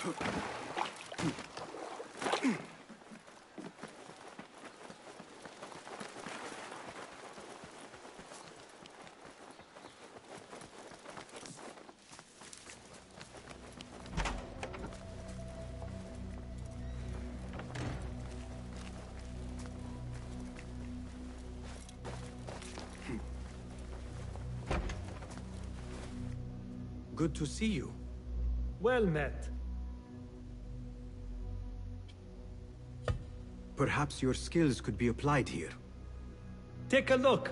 Good to see you. Well met. Perhaps your skills could be applied here. Take a look.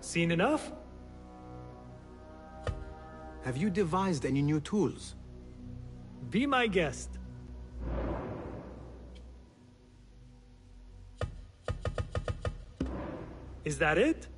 Seen enough? Have you devised any new tools? Be my guest. Is that it?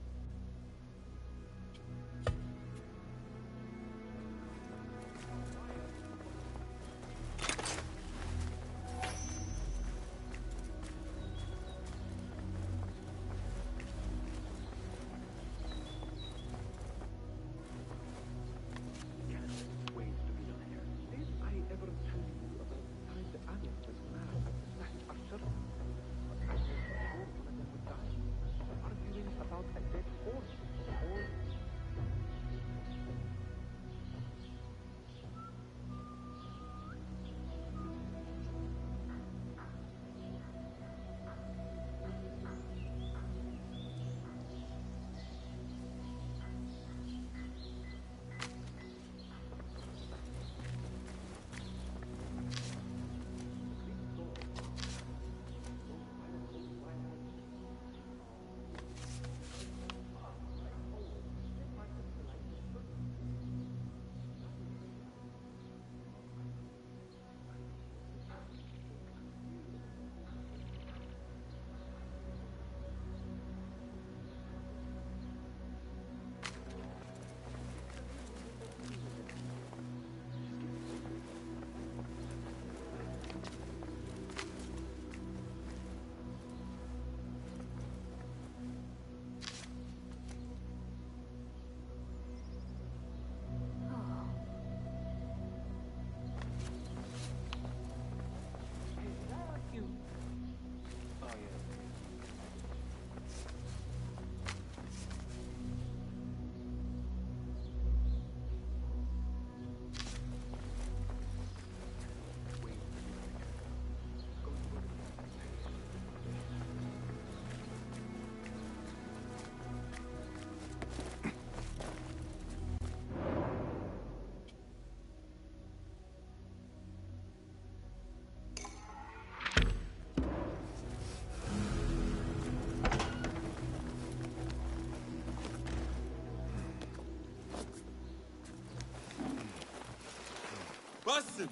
Bassem!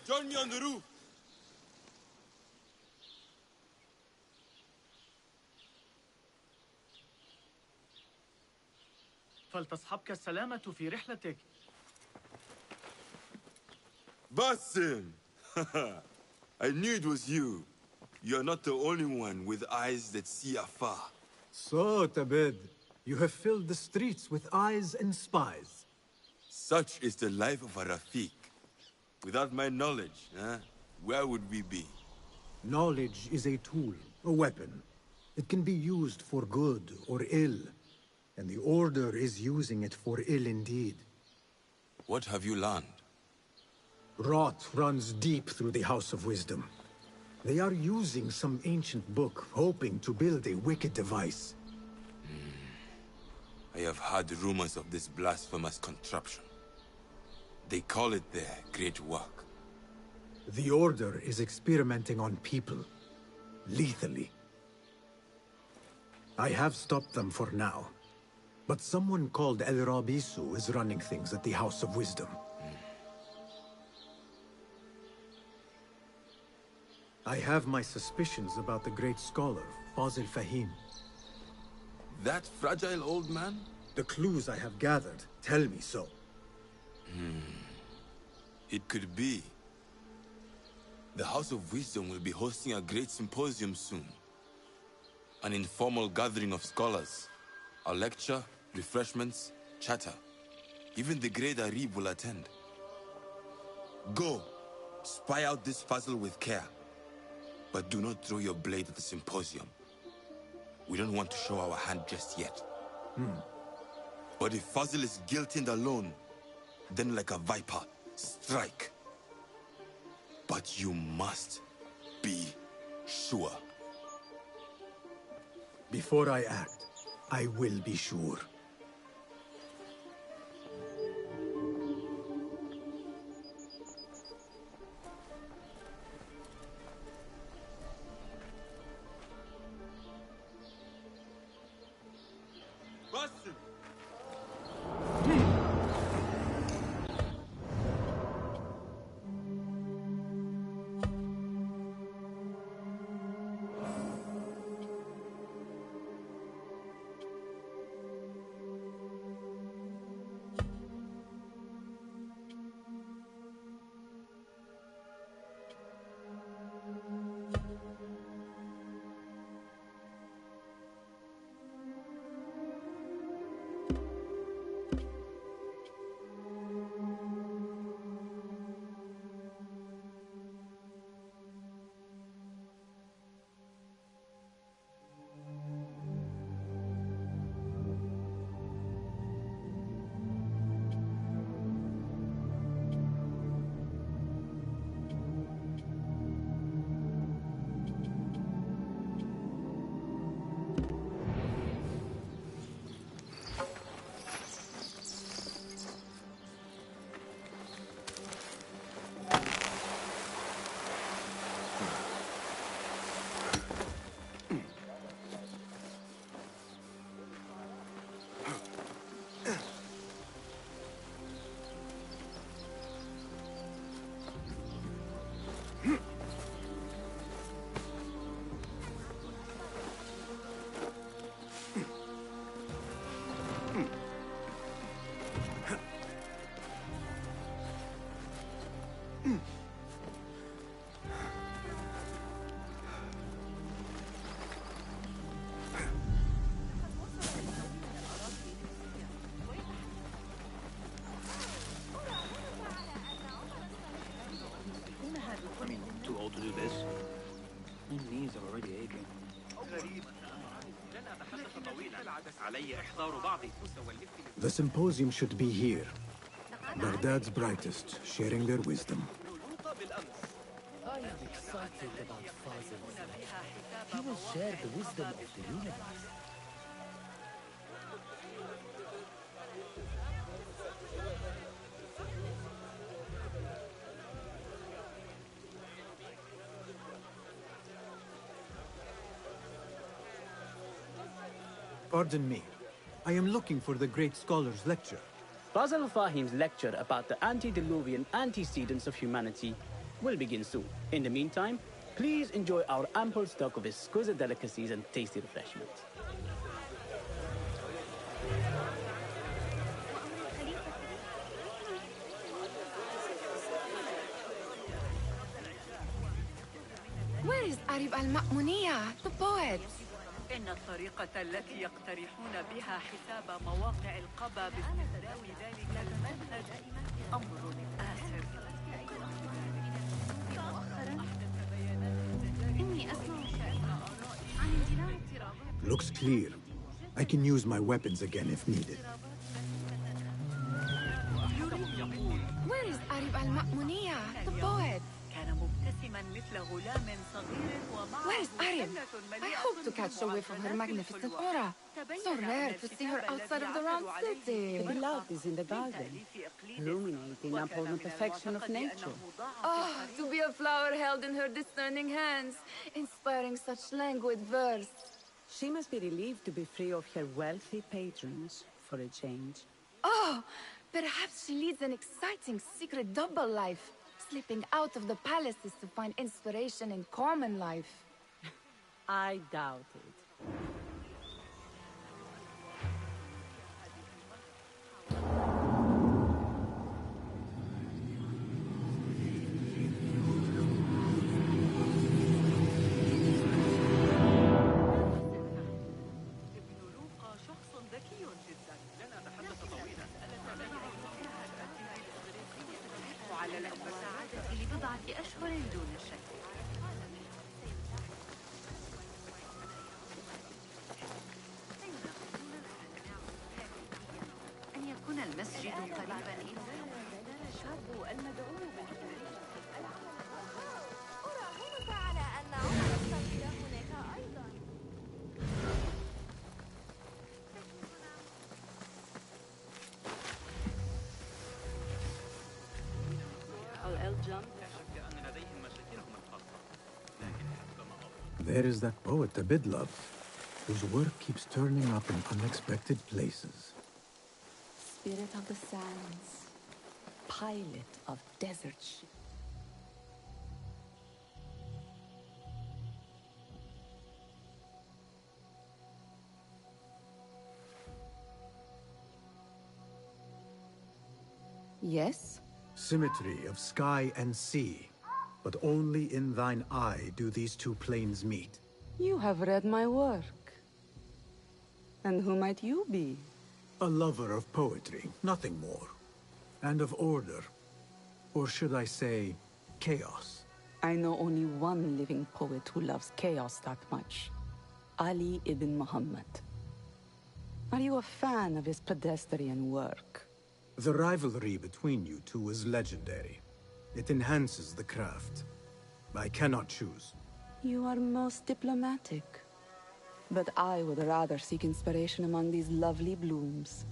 Join me on the roof! فلتصحبك السلامة في رحلتك. Basim! I knew it was you. You're not the only one with eyes that see afar. So, Tabid, you have filled the streets with eyes and spies. Such is the life of a Rafiq. Without my knowledge, where would we be? Knowledge is a tool, a weapon. It can be used for good or ill, and the Order is using it for ill indeed. What have you learned? Rot runs deep through the House of Wisdom. They are using some ancient book, hoping to build a wicked device. I have heard rumors of this blasphemous contraption. They call it their great work. The Order is experimenting on people, lethally. I have stopped them for now, but someone called El Rabisu is running things at the House of Wisdom. I have my suspicions about the great scholar, Fazil Fahim. That fragile old man? The clues I have gathered tell me so. It could be. The House of Wisdom will be hosting a great symposium soon. An informal gathering of scholars. A lecture, refreshments, chatter. Even the great Arib will attend. Go, spy out this Fazil with care. But do not throw your blade at the symposium. We don't want to show our hand just yet. But if Fazil is guilty and alone, then like a viper, strike. But you must be sure. Before I act, I will be sure. Basim! Too old to do this. My knees are already aching. The symposium should be here. Baghdad's brightest, sharing their wisdom. I am excited about Fazil. He will share the wisdom of the universe. Pardon me. I am looking for the great scholar's lecture. Fazal Fahim's lecture about the antediluvian antecedents of humanity will begin soon. In the meantime, please enjoy our ample stock of exquisite delicacies and tasty refreshments. Where is Arib al-Ma'muniya, the poet? إن الطريقة التي يقترحون بها حساب مواقع القبا باستثناء ذلك المنهج أمر آسف. إني أسمع شيئا عن اندلاع اضطراب. Looks clear. I can use my weapons again if needed. Where is Arib al-Ma'muniya, the poet? كان مبتسما مثل غلام صغير ومعه Where is Arib? جنة I hope to catch a whiff of her magnificent aura. So rare to see her outside of the round city. The beloved is in the garden, illuminating upon the perfection of nature. Oh, to be a flower held in her discerning hands, inspiring such languid verse. She must be relieved to be free of her wealthy patrons for a change. Oh, perhaps she leads an exciting secret double life, slipping out of the palaces to find inspiration in common life. I doubt it. أشهر دون شك. أن يكون المسجد قريبا الشاب المدعو أراهنك على أن عمر الصغير هناك أيضا. There is that poet, the Bidlove, whose work keeps turning up in unexpected places. Spirit of the sands, pilot of desert ships. Yes? Symmetry of sky and sea, but only in thine eye do these two planes meet. You have read my work. And who might you be? A lover of poetry, nothing more. And of order. Or should I say, chaos. I know only one living poet who loves chaos that much. Ali ibn Muhammad. Are you a fan of his pedestrian work? The rivalry between you two is legendary. It enhances the craft. I cannot choose. You are most diplomatic. But I would rather seek inspiration among these lovely blooms.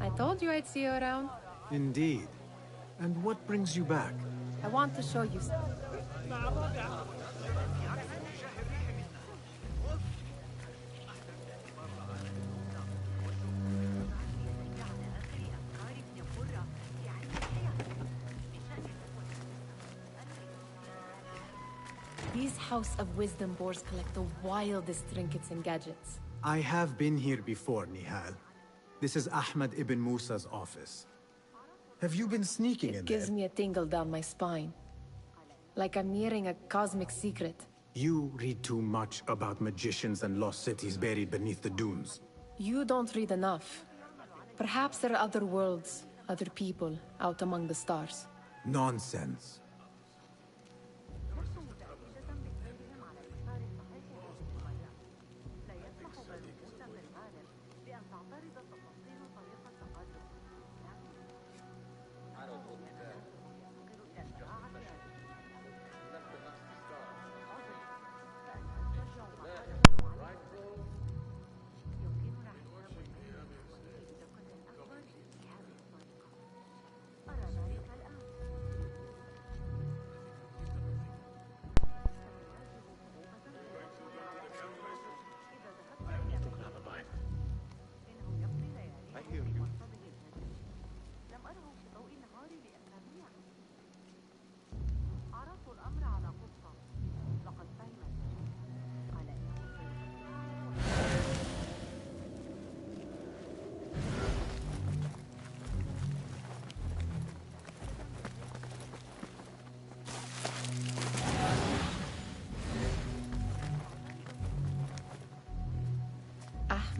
I told you I'd see you around. Indeed. And what brings you back? I want to show you something. These House of Wisdom boars collect the wildest trinkets and gadgets. I have been here before, Nihal. This is Ahmed ibn Musa's office. Have you been sneaking in there? It gives me a tingle down my spine. Like I'm hearing a cosmic secret. You read too much about magicians and lost cities buried beneath the dunes. You don't read enough. Perhaps there are other worlds, other people, out among the stars. Nonsense.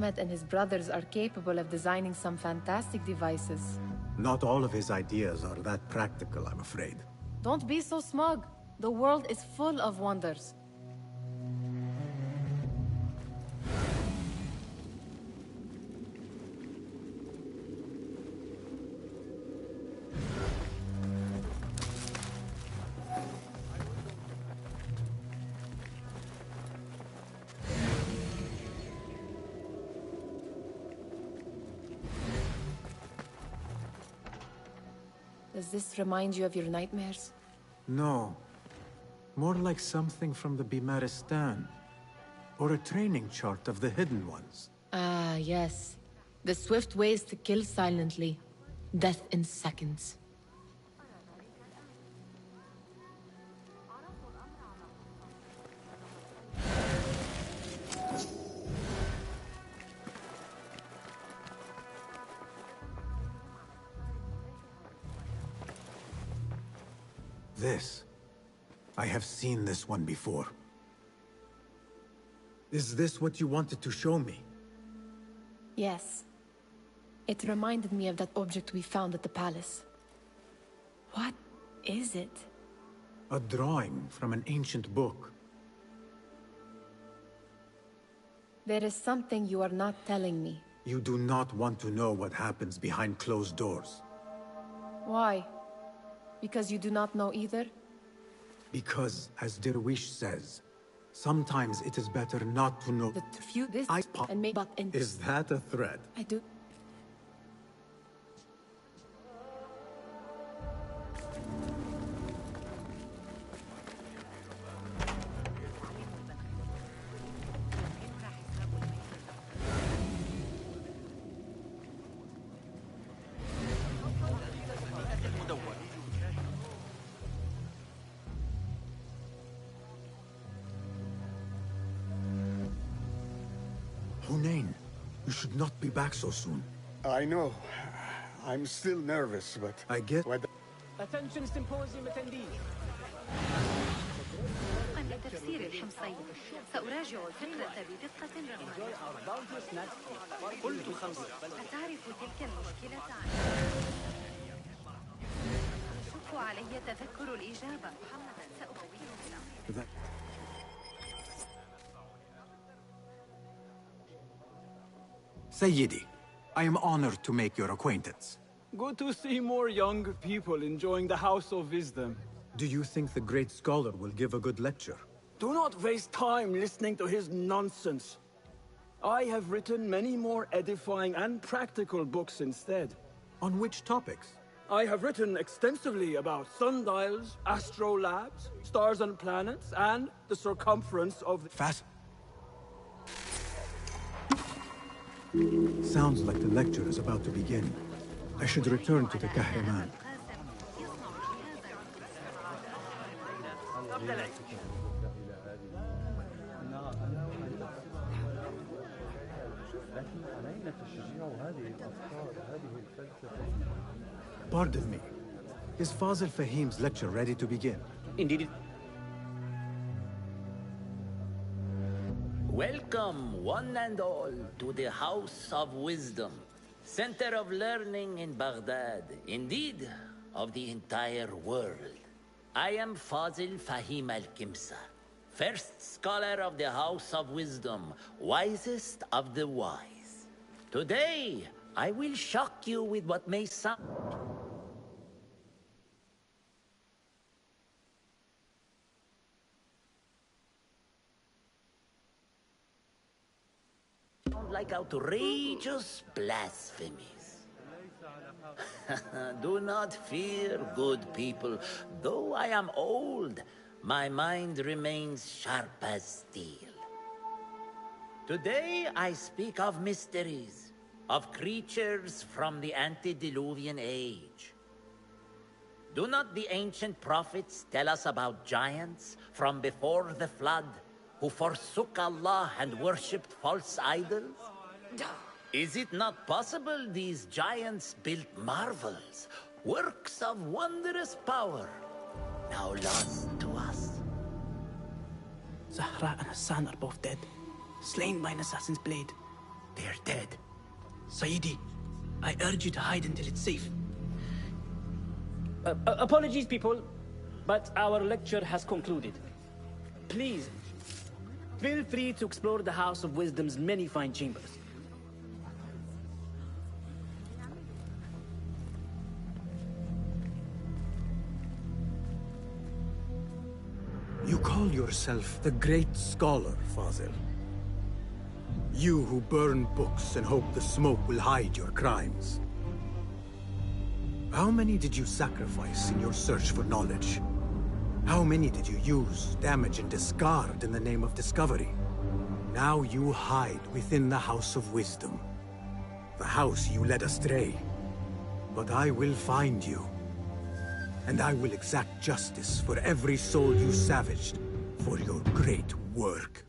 Ahmed and his brothers are capable of designing some fantastic devices. Not all of his ideas are that practical, I'm afraid. Don't be so smug. The world is full of wonders. Does this remind you of your nightmares? No. More like something from the Bimaristan. Or a training chart of the Hidden Ones. Ah, yes. The swift ways to kill silently. Death in seconds. This. I have seen this one before. Is this what you wanted to show me? Yes. It reminded me of that object we found at the palace. What is it? A drawing from an ancient book. There is something you are not telling me. You do not want to know what happens behind closed doors. Why? Because you do not know either? Because, as Derwish says, sometimes it is better not to know. The few this and make but in. Is that a threat? I do. Hunain, you should not be back so soon. I know. I'm still nervous, but... I get... Attention symposium attendees. لتفسير الحمصين سأراجع الفكرة بدقة رغم قلت 5 أتعرف تلك المشكلة يشق علي تذكر الإجابة سأقويها Sayyidi, I am honored to make your acquaintance. Good to see more young people enjoying the House of Wisdom. Do you think the great scholar will give a good lecture? Do not waste time listening to his nonsense. I have written many more edifying and practical books instead. On which topics? I have written extensively about sundials, astrolabes, stars and planets, and the circumference of the... Sounds like the lecture is about to begin. I should return to the Kahraman. Pardon me. Is Fazil Fahim's lecture ready to begin? Indeed. Welcome, one and all, to the House of Wisdom, center of learning in Baghdad, indeed, of the entire world. I am Fazil Fahim al-Kimsa, first scholar of the House of Wisdom, wisest of the wise. Today, I will shock you with what may sound like outrageous blasphemies. Do not fear, good people. Though I am old, my mind remains sharp as steel. Today I speak of mysteries, of creatures from the antediluvian age. Do not the ancient prophets tell us about giants from before the flood, who forsook Allah and worshipped false idols? Is it not possible these giants built marvels, works of wondrous power, now lost to us? Zahra and Hassan are both dead, slain by an assassin's blade. They're dead. Saidi, I urge you to hide until it's safe. Apologies, people, but our lecture has concluded. Please, feel free to explore the House of Wisdom's many fine chambers. You call yourself the Great Scholar, Fazil. You who burn books and hope the smoke will hide your crimes. How many did you sacrifice in your search for knowledge? How many did you use, damage, and discard in the name of discovery? Now you hide within the House of Wisdom. The house you led astray. But I will find you. And I will exact justice for every soul you savaged for your great work.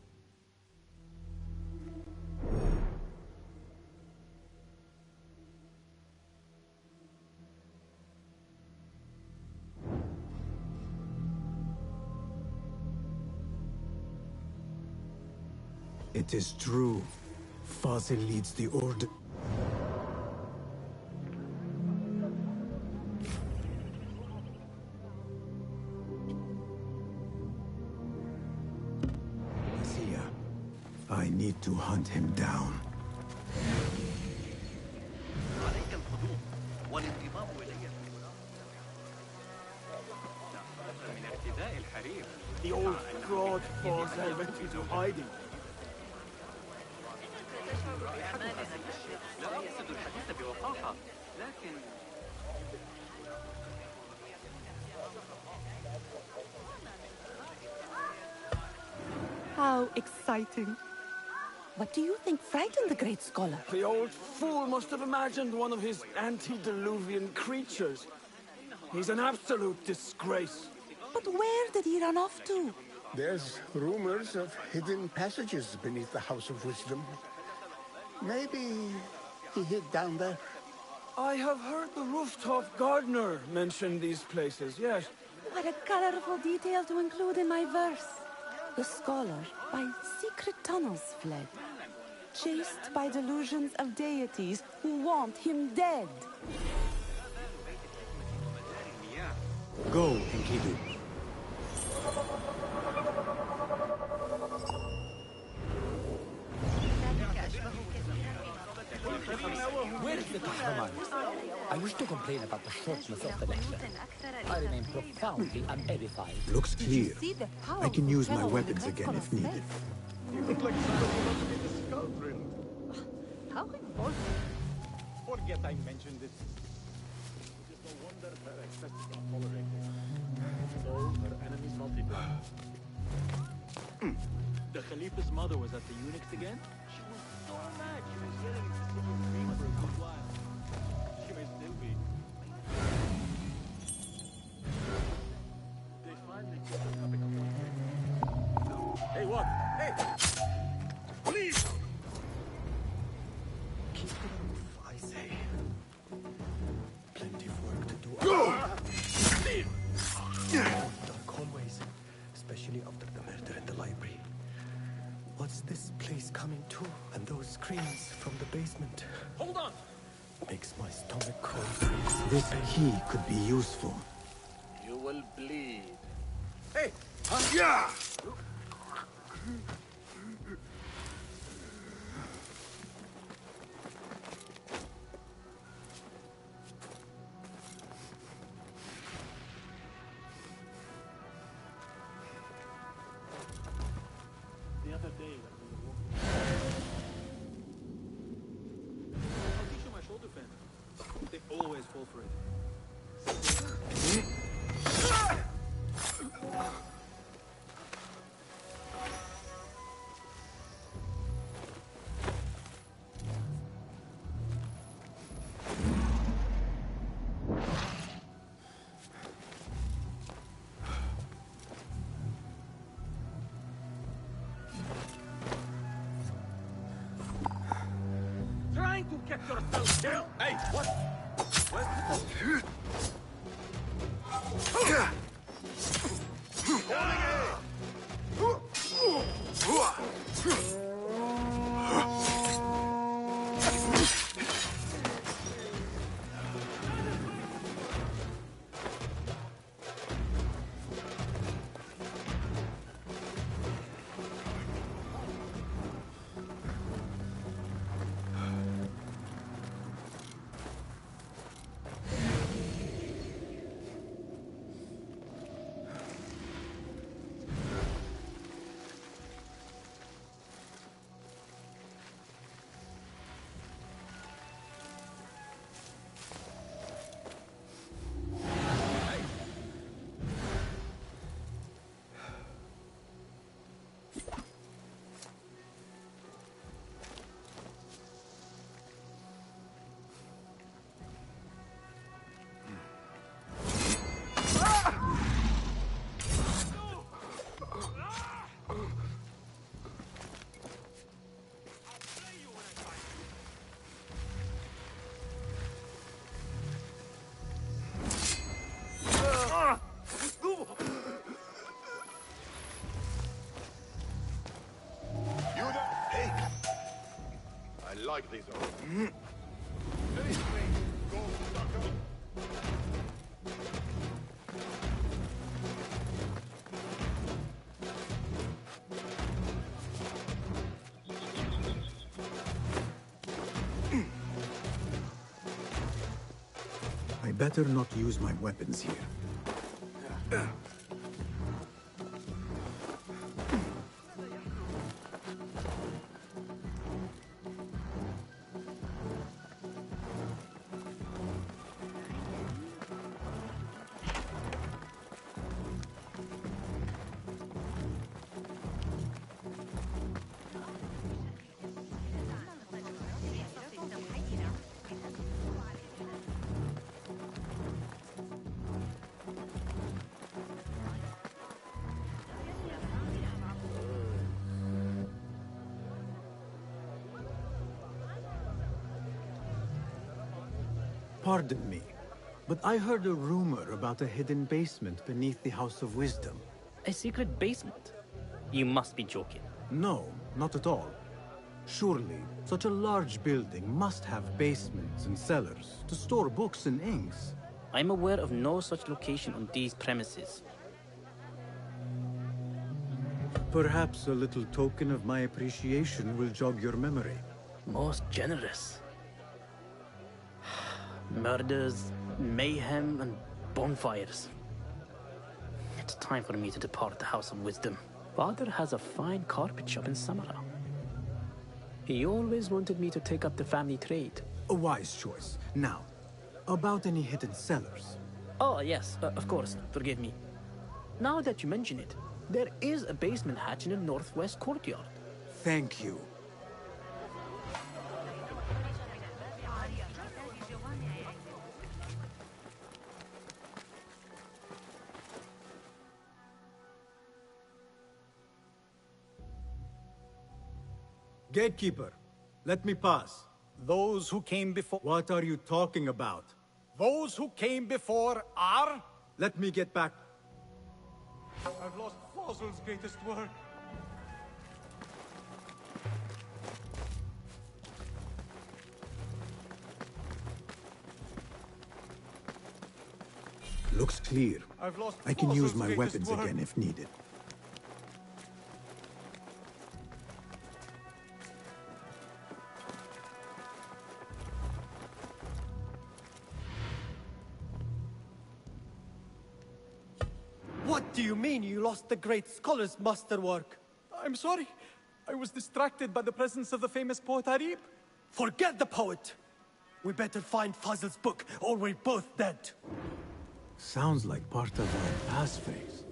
It is true. Fazil leads the Order. I need to hunt him down. The old fraud Fazil went into hiding. How exciting. What do you think frightened the Great Scholar? The old fool must have imagined one of his antediluvian creatures. He's an absolute disgrace. But where did he run off to? There's rumors of hidden passages beneath the House of Wisdom. Maybe he hid down there. I have heard the rooftop gardener mention these places, yes. What a colorful detail to include in my verse. The scholar, by secret tunnels fled, chased by delusions of deities who want him dead. Go, Enkidu. Where is the Kahraman? I wish to complain about the shortness of the lecture. I remain profoundly unedified. Looks clear. I can use my weapons again if needed. You look like somebody who must be the sculptor. How revolting. Forget I mentioned this. It is no wonder her excesses are tolerated. So her enemies multiply. The Khalifa's mother was at the eunuchs again? She was so mad. She was yelling at the city screen for a good while. She may still be. They finally took the topic of one thing. Hey, what? Hey! Please! Keep it off, I say. Plenty of work to do. Dark hallways, especially after the murder in the library. What's this place coming to? And those screams from the basement. Hold on! Makes my stomach cold. This key could be useful. You will bleed. Hey! Yeah! The other day when we were walking. I'll teach you my shoulder fan. They always fall for it. Trying to get yourself down. Hey, what? these are. Very strange. Go, Doctor. I better not use my weapons here. Pardon me, but I heard a rumor about a hidden basement beneath the House of Wisdom. A secret basement? You must be joking. No, not at all. Surely, such a large building must have basements and cellars to store books and inks. I'm aware of no such location on these premises. Perhaps a little token of my appreciation will jog your memory. Most generous. Murders, mayhem, and bonfires. It's time for me to depart the House of Wisdom. Father has a fine carpet shop in Samara. He always wanted me to take up the family trade. A wise choice. Now, about any hidden cellars? Oh, yes, of course. Forgive me. Now that you mention it, there is a basement hatch in the northwest courtyard. Thank you. Gatekeeper, let me pass. Those who came before... What are you talking about? Those who came before are... Let me get back. I've lost Fossil's greatest work. Looks clear. I've lost I can use Fossil's my greatest weapons work. again if needed. What do you mean you lost the great scholar's masterwork? I'm sorry. I was distracted by the presence of the famous poet Harib. Forget the poet! We better find Fazl's book, or we're both dead. Sounds like part of our past phase.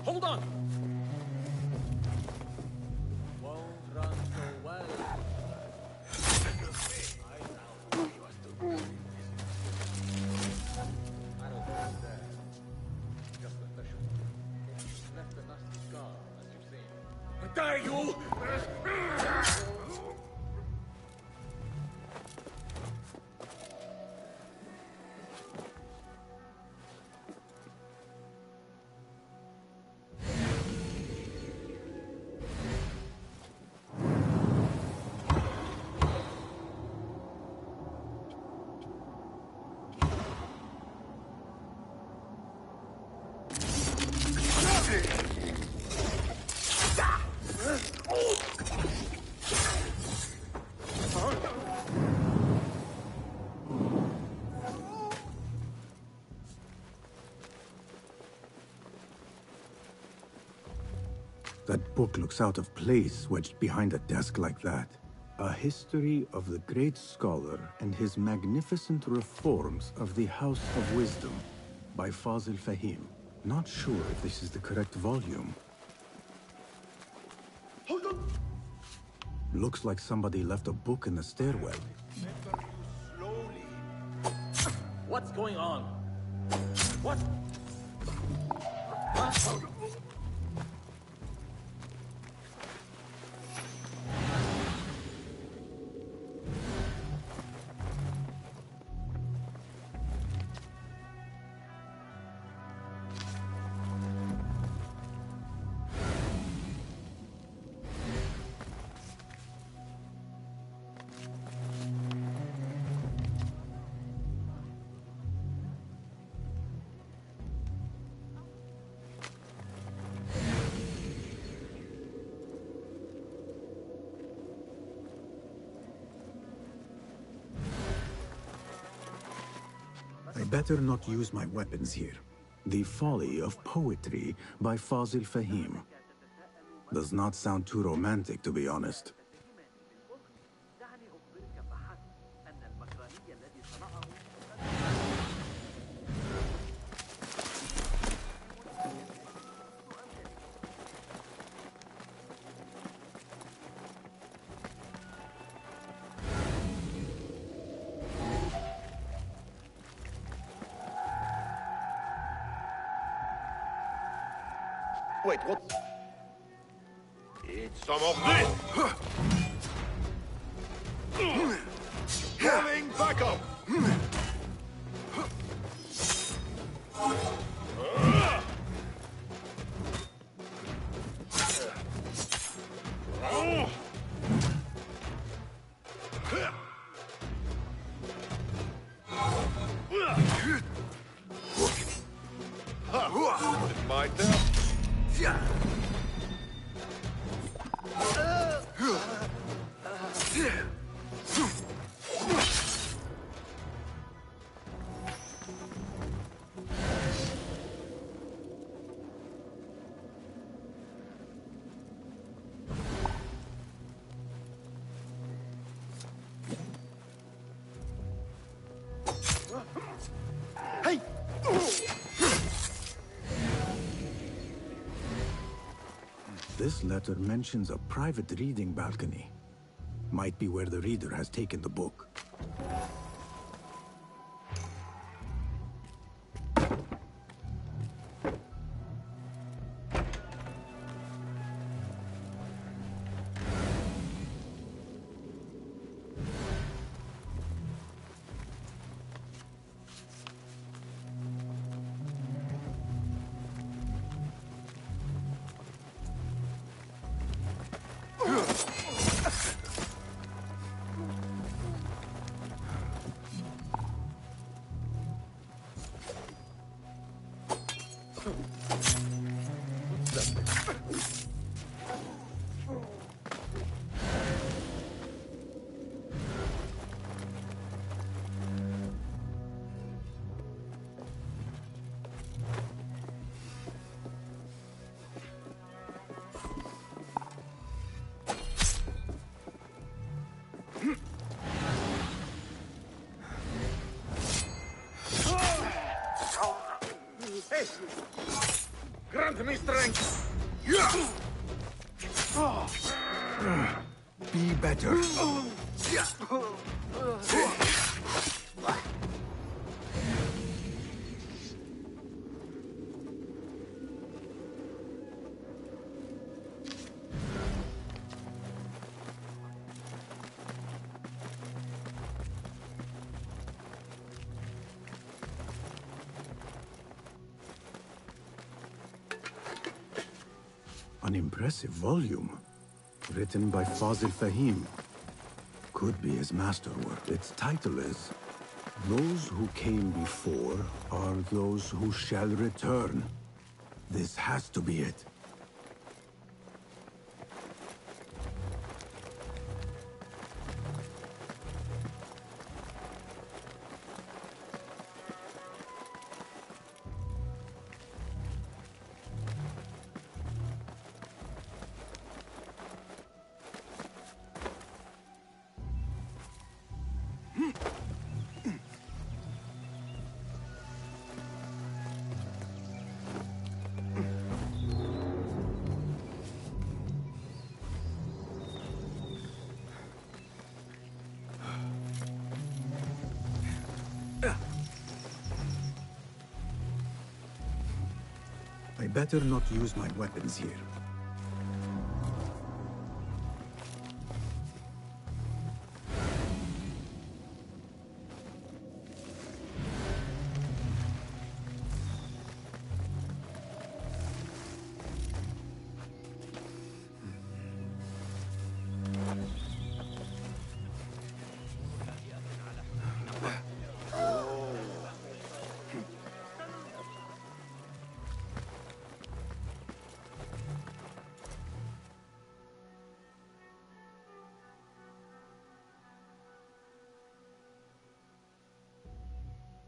Hold on! Won't run so well. Left a nasty scar, as you've seen. Dare you! That book looks out of place wedged behind a desk like that. A history of the great scholar and his magnificent reforms of the House of Wisdom by Fazil Fahim. Not sure if this is the correct volume. Hold on! Looks like somebody left a book in the stairwell. What's going on? What? I better not use my weapons here. The Folly of Poetry by Fazil Fahim. Does not sound too romantic, to be honest. Wait, what? Eat some of this! Calling backup! It's my turn. Hey! This letter mentions a private reading balcony. Might be where the reader has taken the book. Hey! Grant me strength! Be better. An impressive volume, written by Fazil Fahim. Could be his masterwork. Its title is, "Those who came before are those who shall return." This has to be it. better not use my weapons here.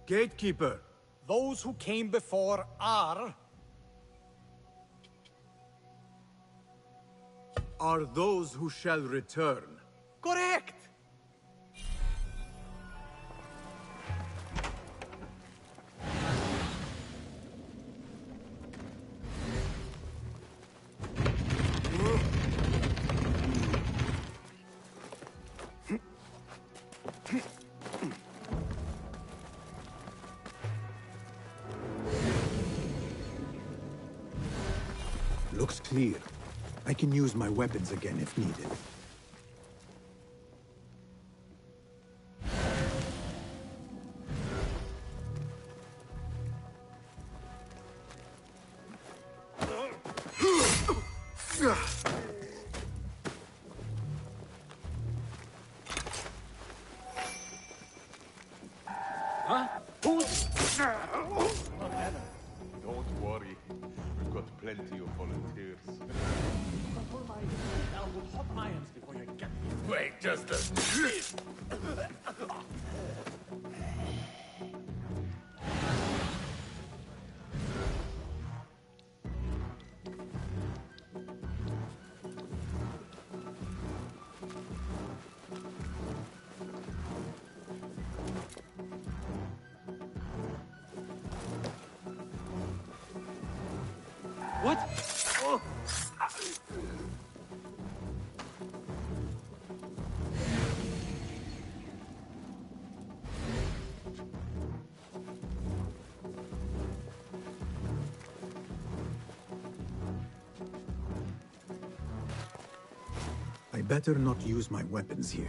Gatekeeper! Those who came before are those who shall return. correct! Looks clear. I can use my weapons again if needed. Huh? Who's... Don't worry. We've got plenty of volunteers. Hot irons before you get here. Wait just a... What? Oh. I better not use my weapons here.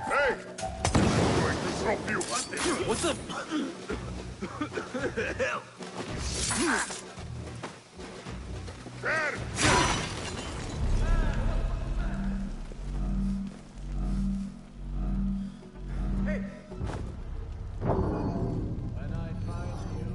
Hey! I'm going to drop you! What's up? Hell! There! Hey! When I find you...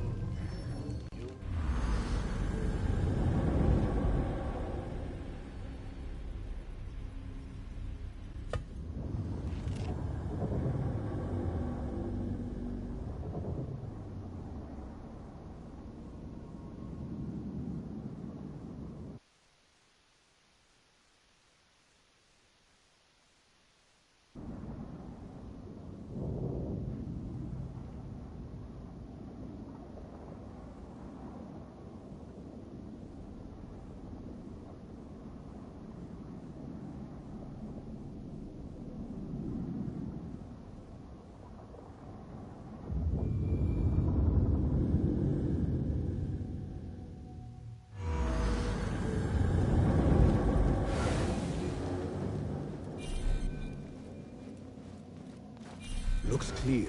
Looks clear.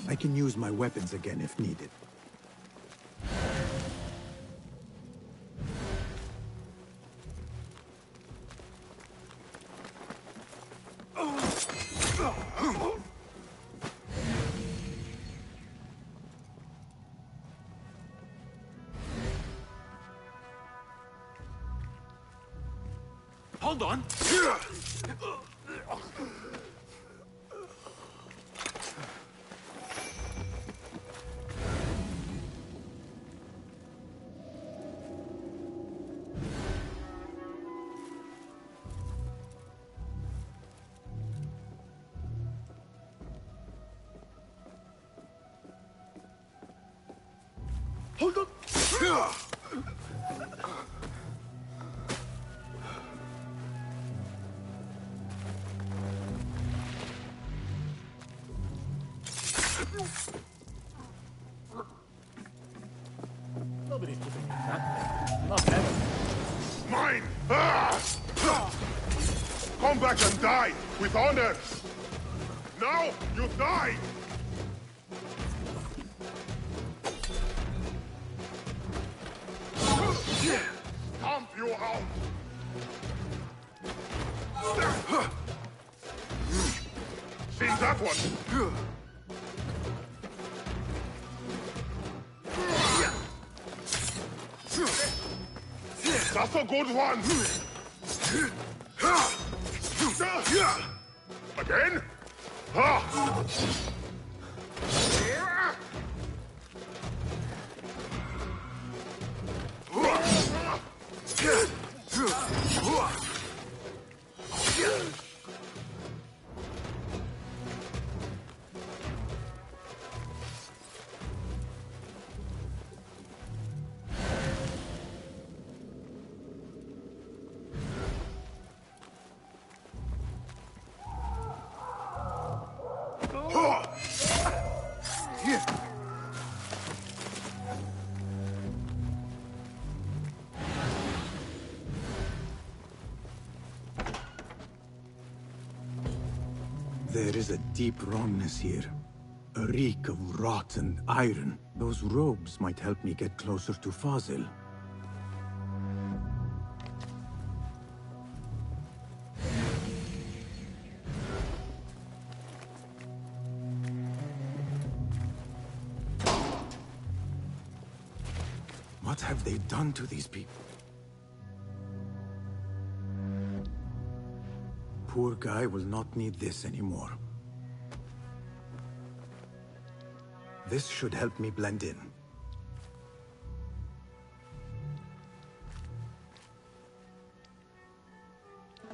I can use my weapons again if needed. Hold on! Hold on! Nobody's keeping it that way. Not ever. Mine! Ah! Come back and die with honor! Now you die! Stomp you out! Seen that one? That's a good one! Again? Ha! There is a deep wrongness here. A reek of rotten iron. Those robes might help me get closer to Fazil. What have they done to these people? Poor guy will not need this anymore. This should help me blend in.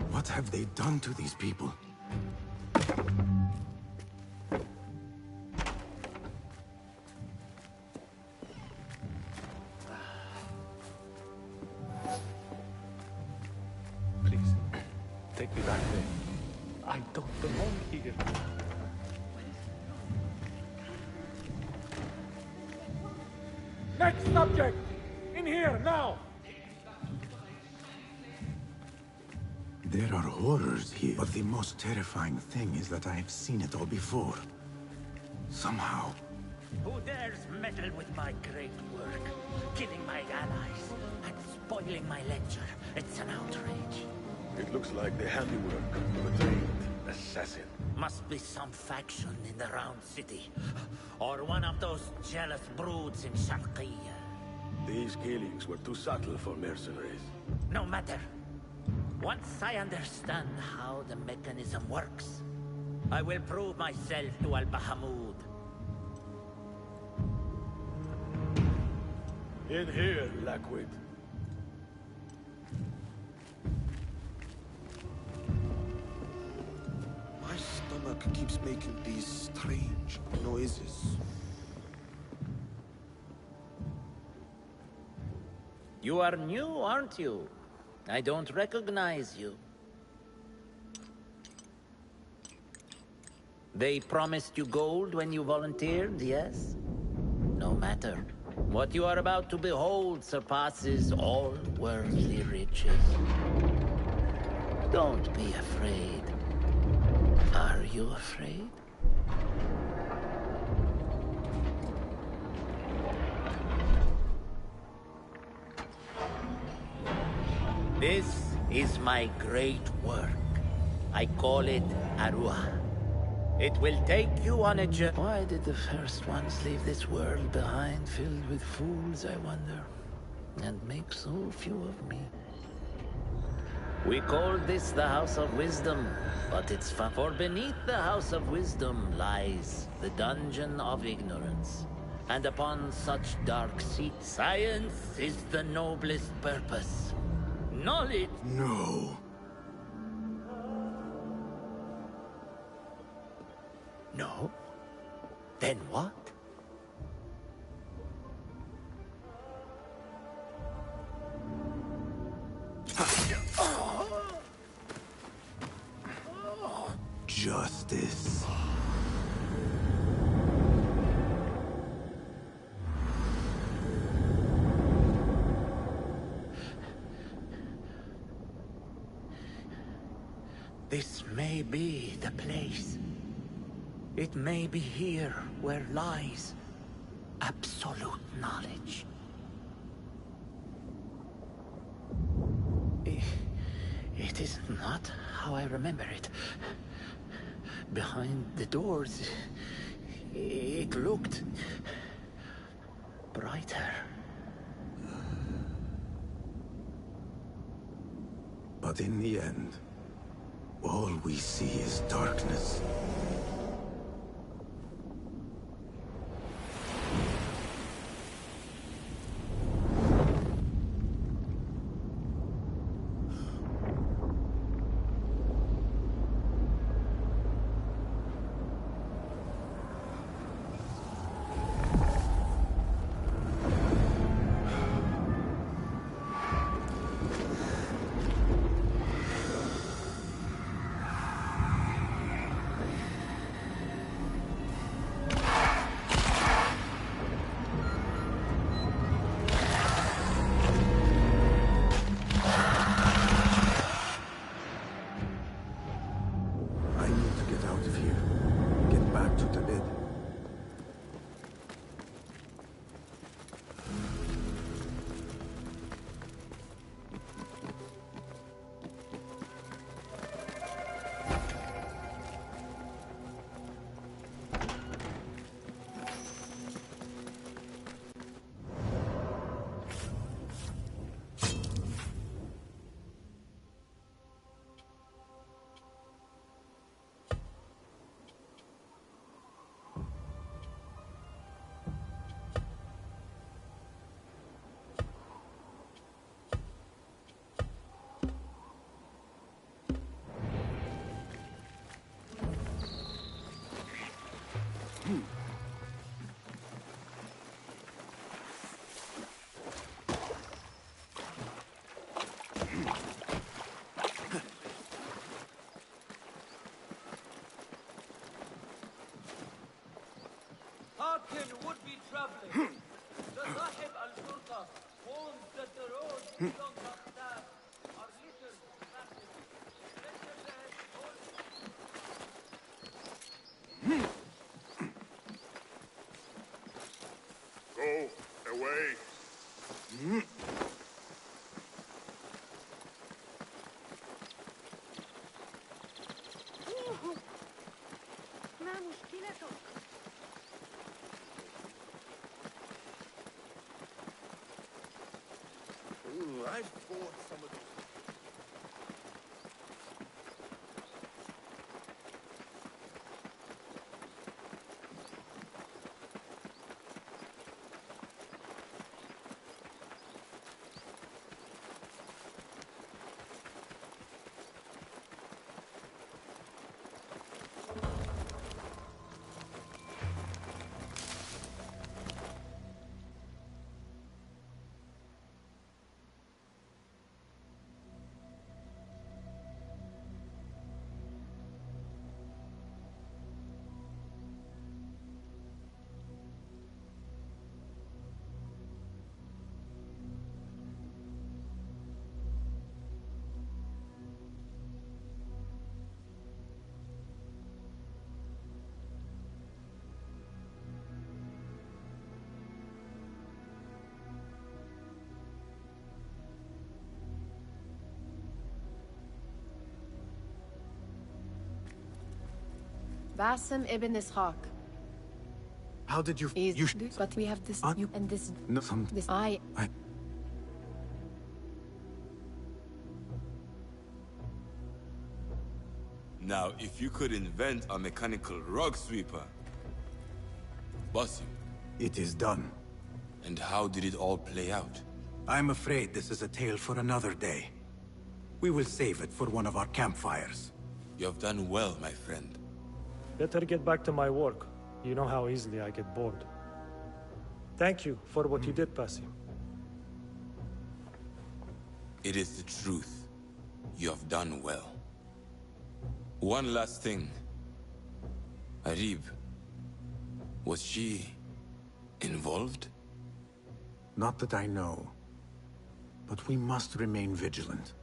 What have they done to these people? Please, take me back there. I don't belong here. Next subject! In here, now! There are horrors here, but the most terrifying thing is that I have seen it all before. Somehow. Who dares meddle with my great work, killing my allies, and spoiling my lecture? It's an outrage. It looks like the handiwork of a trained assassin. Must be some faction in the Round City, or one of those jealous broods in Sharqiyya. These killings were too subtle for mercenaries. No matter. Once I understand how the mechanism works, I will prove myself to Al-Bahamud. In here, Lackwit. My stomach keeps making these strange noises. You are new, aren't you? I don't recognize you. They promised you gold when you volunteered, yes? No matter. What you are about to behold surpasses all worldly riches. Don't be afraid. Are you afraid? This is my great work. I call it Arua. It will take you on a journey. Why did the first ones leave this world behind filled with fools, I wonder? And make so few of me. We call this the House of Wisdom, but it's fun. For beneath the House of Wisdom lies the Dungeon of Ignorance. And upon such dark seats, science is the noblest purpose. Knowledge... No. No? Then what? Justice. This may be the place. It may be here where lies absolute knowledge. It is not how I remember it. Behind the doors, it looked brighter. But in the end, all we see is darkness. Hearken would be traveling. The Sahib al-Furqa warns that the roads along Baghdad are littered with traffic. Go away. ما مشكلتك؟ I've bought some of those. Basim ibn Ishaq. How did you... But we have this... You and this... No, This... Now, if you could invent a mechanical rug sweeper... Basim. It is done. And how did it all play out? I'm afraid this is a tale for another day. We will save it for one of our campfires. You have done well, my friend. Better get back to my work. You know how easily I get bored. Thank you for what you did, Basim. It is the truth. You have done well. One last thing. Arib. Was she... involved? Not that I know. But we must remain vigilant.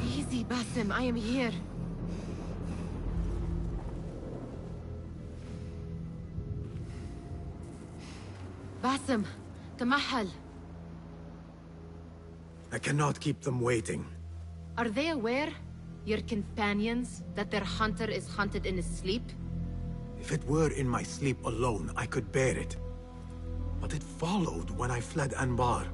Easy, Basim. I am here. Basim, Tamahal. I cannot keep them waiting. Are they aware, your companions, that their hunter is hunted in his sleep? If it were in my sleep alone, I could bear it. But it followed when I fled Anbar.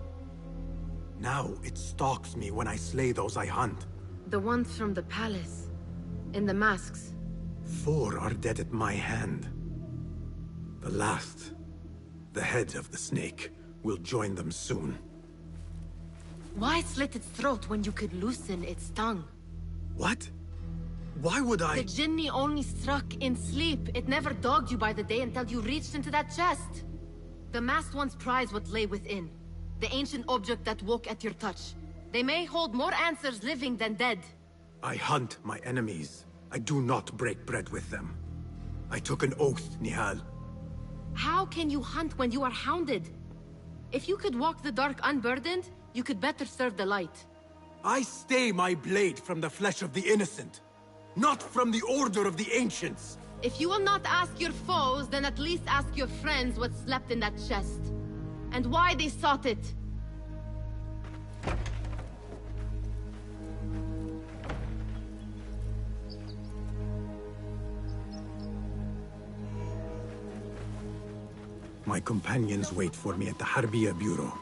Now it stalks me when I slay those I hunt. The ones from the palace. In the masks. 4 are dead at my hand. The last, the head of the snake, will join them soon. Why slit its throat when you could loosen its tongue? What? Why would I— The Jinni only struck in sleep. It never dogged you by the day until you reached into that chest. The masked ones prize what lay within. The ancient object that woke at your touch. They may hold more answers living than dead. I hunt my enemies. I do not break bread with them. I took an oath, Nihal. How can you hunt when you are hounded? If you could walk the dark unburdened, you could better serve the light. I stay my blade from the flesh of the innocent, not from the order of the ancients. If you will not ask your foes, then at least ask your friends what slept in that chest. And why they sought it. My companions wait for me at the Harbiya Bureau.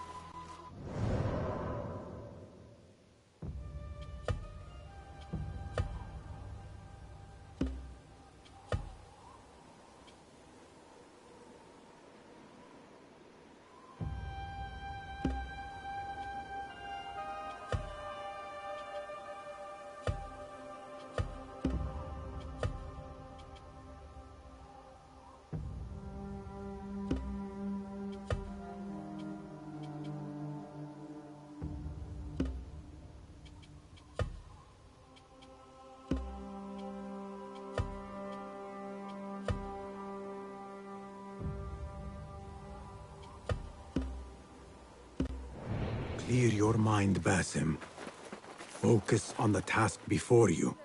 Clear your mind, Basim. Focus on the task before you.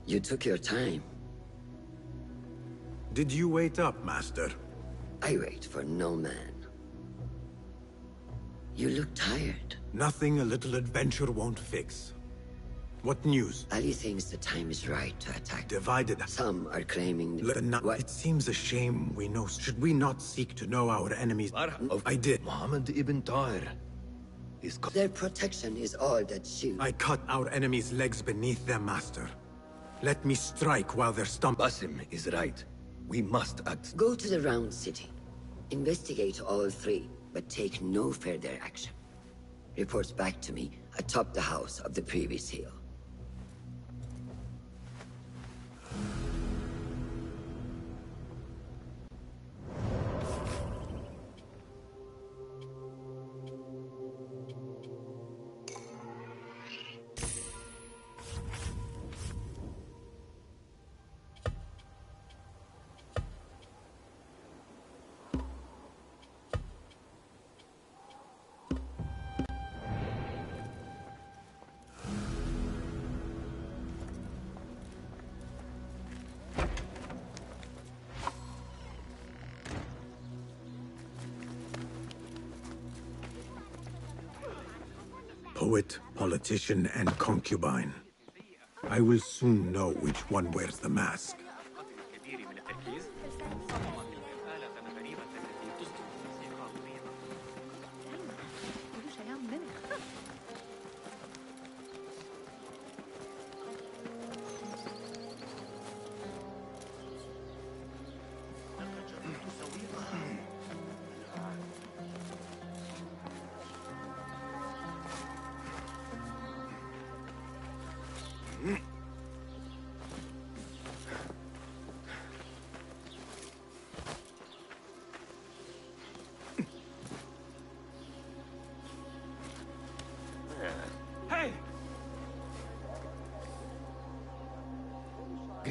You took your time. Did you wait up, Master? I wait for no man. You look tired. Nothing a little adventure won't fix. What news? Ali thinks the time is right to attack. Divided. Some are claiming... It seems a shame we know. Should we not seek to know our enemies? I did. Muhammad ibn Tahir. Their protection is all that shield. I cut our enemies' legs beneath them, Master. Let me strike while they're stumbling. Basim is right. We must act. Go to the Round City. Investigate all three, but take no further action. Reports back to me atop the house of the previous hill. Poet, politician, and concubine. I will soon know which one wears the mask.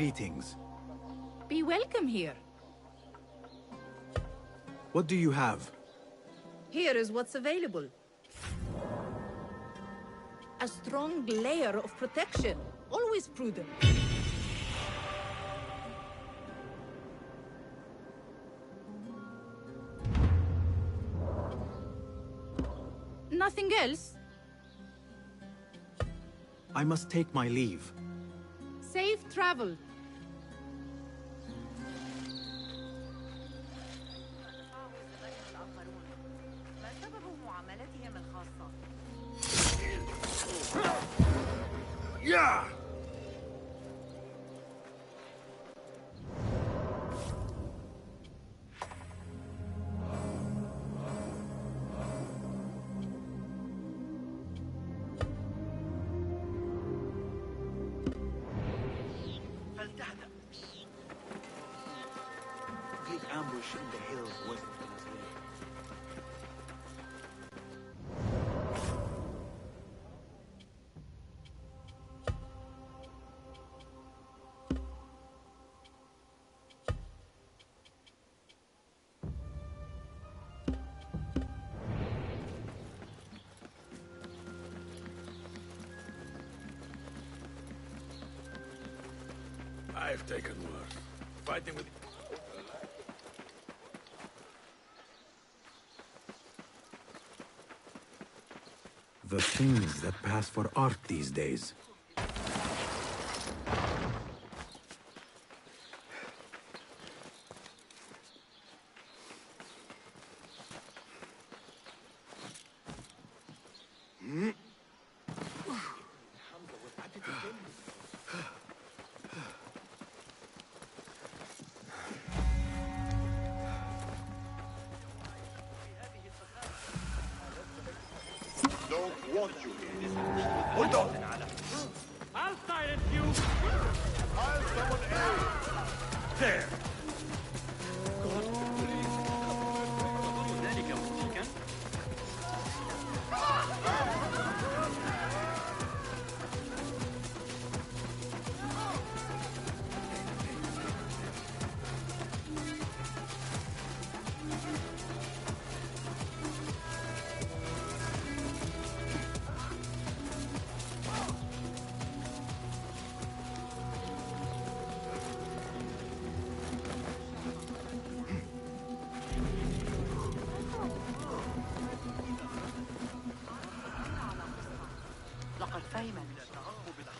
greetings. Be welcome here. What do you have? Here is what's available. A strong layer of protection. Always prudent. Nothing else? I must take my leave. Safe travel. Yeah! Big ambush in the hills west of Venezuela. I've taken worse. Fighting with... The things that pass for art these days. Don't want you here. Hold on! I'll silence you! I'll summon aid! There! لقد فهم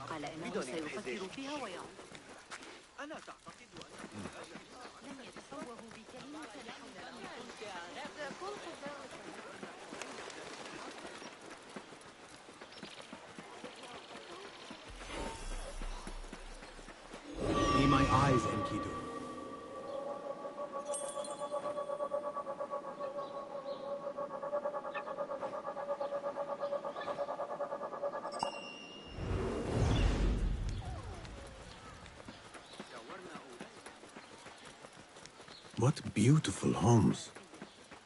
قال إنه سيفكر فيها ويعود. أنا تعتقد لم يتفوه بكلمة Be my eyes, Enkidu. What beautiful homes.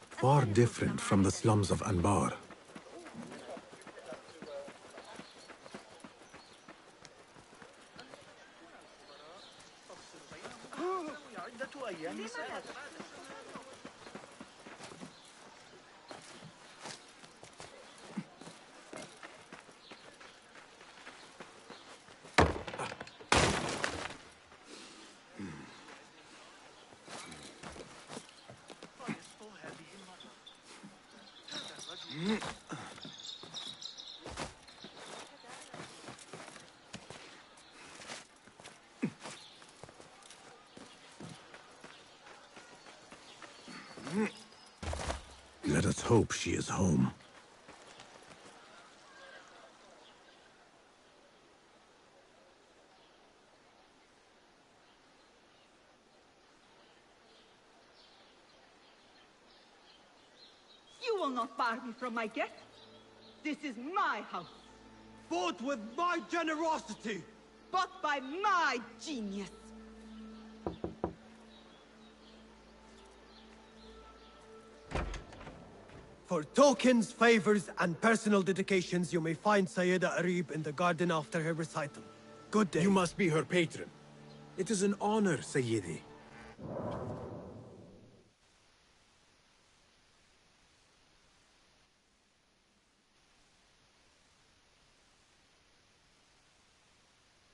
Far different from the slums of Anbar. Let us hope she is home. You will not bar me from my guest. This is my house. Bought with my generosity. Bought by my genius. For tokens, favors, and personal dedications, you may find Sayyida Arib in the garden after her recital. Good day. You must be her patron. It is an honor, Sayyidi.